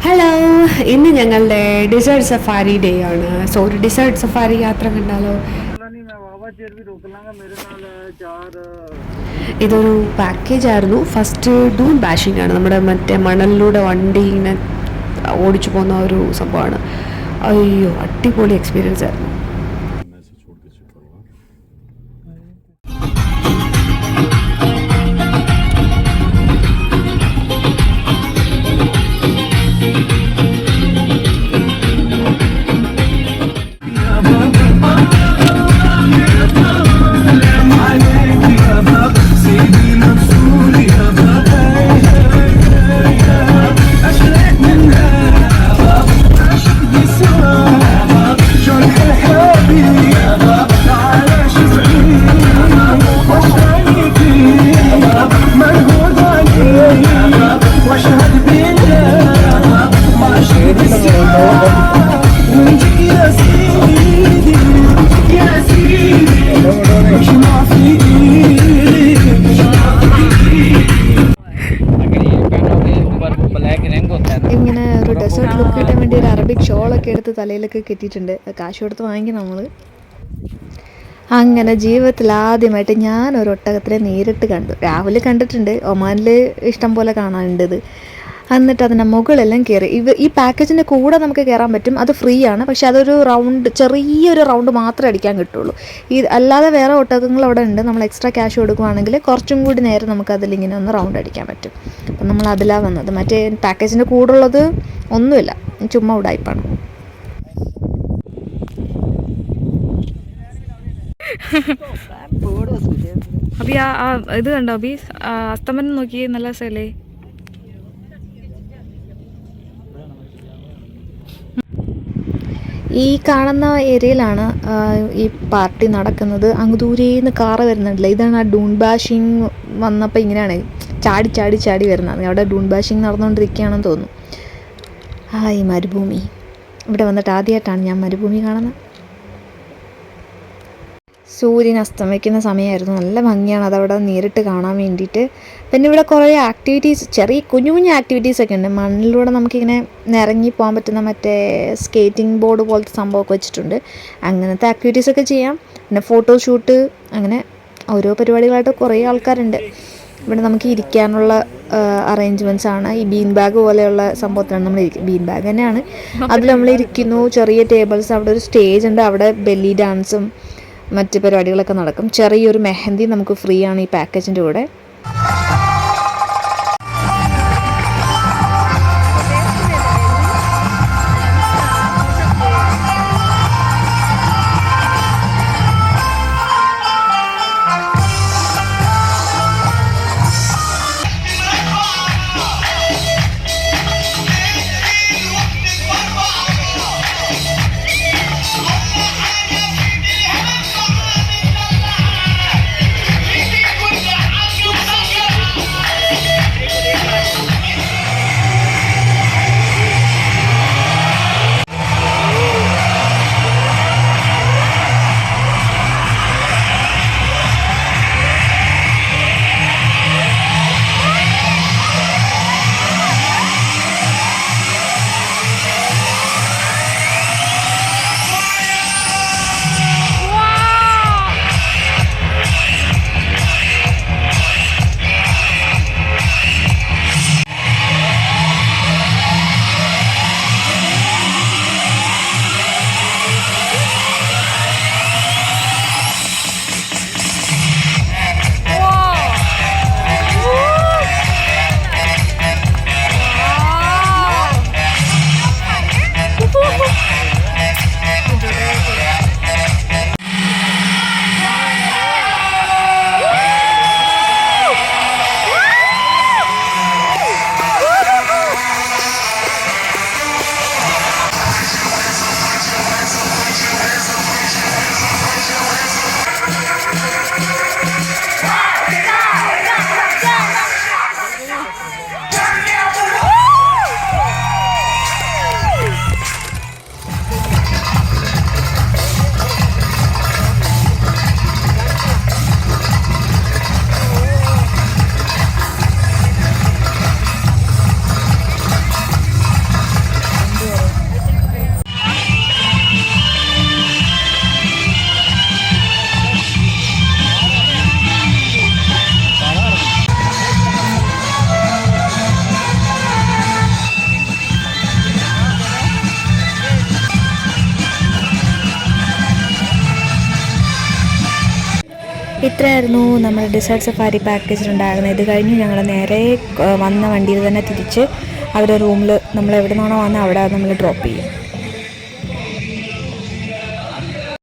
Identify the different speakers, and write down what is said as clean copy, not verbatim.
Speaker 1: Hello, ഇന്ന് ഞങ്ങളുടെ dessert safari day ആണ്. സോ ഒരു ഡിസേർട്ട് സഫാരി യാത്ര കണ്ടാലോ? ഇതൊരു പാക്കേജ് ആയിരുന്നു. ഫസ്റ്റ് ഡൂൺ ബാഷിംഗ് ആണ്, നമ്മുടെ മറ്റേ മണലിലൂടെ വണ്ടി ഇങ്ങനെ ഓടിച്ചു പോകുന്ന ഒരു സംഭവമാണ്. അയ്യോ, അടിപൊളി എക്സ്പീരിയൻസ് ആയിരുന്നു. ഇങ്ങനെ ഒരു ഡെസേർട്ട് ലുക്ക് കിട്ടാൻ വേണ്ടി ഒരു അറബിക് ഷോളൊക്കെ എടുത്ത് തലയിലൊക്കെ കെട്ടിയിട്ടുണ്ട്. കാശ് കൊടുത്ത് വാങ്ങിക്കും നമ്മൾ. അങ്ങനെ ജീവിതത്തിൽ ആദ്യമായിട്ട് ഞാനൊരു ഒട്ടകത്തിനെ നേരിട്ട് കണ്ടു. രാവിലെ കണ്ടിട്ടുണ്ട്, ഒമാനിൽ ഇഷ്ടം പോലെ കാണാനുണ്ട്. എന്നിട്ട് അതിൻ്റെ മുകളെല്ലാം കയറി. ഈ പാക്കേജിൻ്റെ കൂടെ നമുക്ക് കയറാൻ പറ്റും, അത് ഫ്രീ ആണ്. പക്ഷെ അതൊരു റൗണ്ട്, ചെറിയൊരു റൗണ്ട് മാത്രമേ അടിക്കാൻ കിട്ടുള്ളൂ. അല്ലാതെ വേറെ ഒട്ടകങ്ങൾ അവിടെ ഉണ്ട്. നമ്മൾ എക്സ്ട്രാ ക്യാഷ് കൊടുക്കുകയാണെങ്കിൽ കുറച്ചും കൂടി നേരം നമുക്ക് അതിലിങ്ങനെ ഒന്ന് റൗണ്ട് അടിക്കാൻ പറ്റും. അപ്പം നമ്മൾ അതിലാണ് വന്നത്. മറ്റേ പാക്കേജിൻ്റെ കൂടെ ഉള്ളത് ഒന്നുമില്ല, ചുമ്മാ ഉടായിപ്പാണ്.
Speaker 2: അബി ആ ഇത് കണ്ടോ അബി? അസ്തമനം നോക്കി, നല്ല രസമല്ലേ?
Speaker 1: ഈ കാണുന്ന ഏരിയയിലാണ് ഈ പാർട്ടി നടക്കുന്നത്. അങ്ങ് ദൂരേന്ന് കാറ് വരുന്നുണ്ടല്ലോ, ഇതാണ് ആ ഡൂൺ ബാഷിങ് വന്നപ്പോൾ ഇങ്ങനെയാണ് ചാടി ചാടി ചാടി വരുന്നത്. അവിടെ ഡൂൺ ബാഷിങ് നടന്നുകൊണ്ടിരിക്കുകയാണെന്ന് തോന്നുന്നു. ഈ മരുഭൂമി, ഇവിടെ വന്നിട്ട് ആദ്യമായിട്ടാണ് ഞാൻ മരുഭൂമി കാണുന്നത്. സൂര്യൻ അസ്തമിക്കുന്ന സമയമായിരുന്നു. നല്ല ഭംഗിയാണ് അതവിടെ നേരിട്ട് കാണാൻ വേണ്ടിയിട്ട്. പിന്നെ ഇവിടെ കുറേ ആക്ടിവിറ്റീസ്, ചെറിയ കുഞ്ഞു കുഞ്ഞു ആക്ടിവിറ്റീസൊക്കെ ഉണ്ട്. മണ്ണിലൂടെ നമുക്കിങ്ങനെ ഇറങ്ങി പോകാൻ പറ്റുന്ന മറ്റേ സ്കേറ്റിംഗ് ബോർഡ് പോലത്തെ സംഭവമൊക്കെ വെച്ചിട്ടുണ്ട്. അങ്ങനത്തെ ആക്ടിവിറ്റീസൊക്കെ ചെയ്യാം. പിന്നെ ഫോട്ടോഷൂട്ട്, അങ്ങനെ ഓരോ പരിപാടികളായിട്ട് കുറേ ആൾക്കാരുണ്ട്. ഇവിടെ നമുക്ക് ഇരിക്കാനുള്ള അറേഞ്ച്മെൻറ്റ്സ് ആണ്. ഈ ബീൻ ബാഗ് പോലെയുള്ള സംഭവത്തിലാണ് നമ്മൾ ബീൻ ബാഗ് തന്നെയാണ്, അതിൽ നമ്മൾ ഇരിക്കുന്നു. ചെറിയ ടേബിൾസ്, അവിടെ ഒരു സ്റ്റേജ് ഉണ്ട്, അവിടെ ബെല്ലി ഡാൻസും മറ്റ് പരിപാടികളൊക്കെ നടക്കും. ചെറിയൊരു മെഹന്തി നമുക്ക് ഫ്രീ ആണ് ഈ പാക്കേജിൻ്റെ കൂടെ. ഇത്രയായിരുന്നു നമ്മുടെ ഡിസേർട്ട് സഫാരി പാക്കേജിലുണ്ടായിരുന്നത്. ഇത് കഴിഞ്ഞ് ഞങ്ങൾ നേരെ വന്ന വണ്ടിയിൽ തന്നെ തിരിച്ച് അവരുടെ റൂമിൽ നമ്മൾ എവിടെ നിന്നാണോ വന്നത് അവിടെ നമ്മൾ ഡ്രോപ്പ് ചെയ്യും.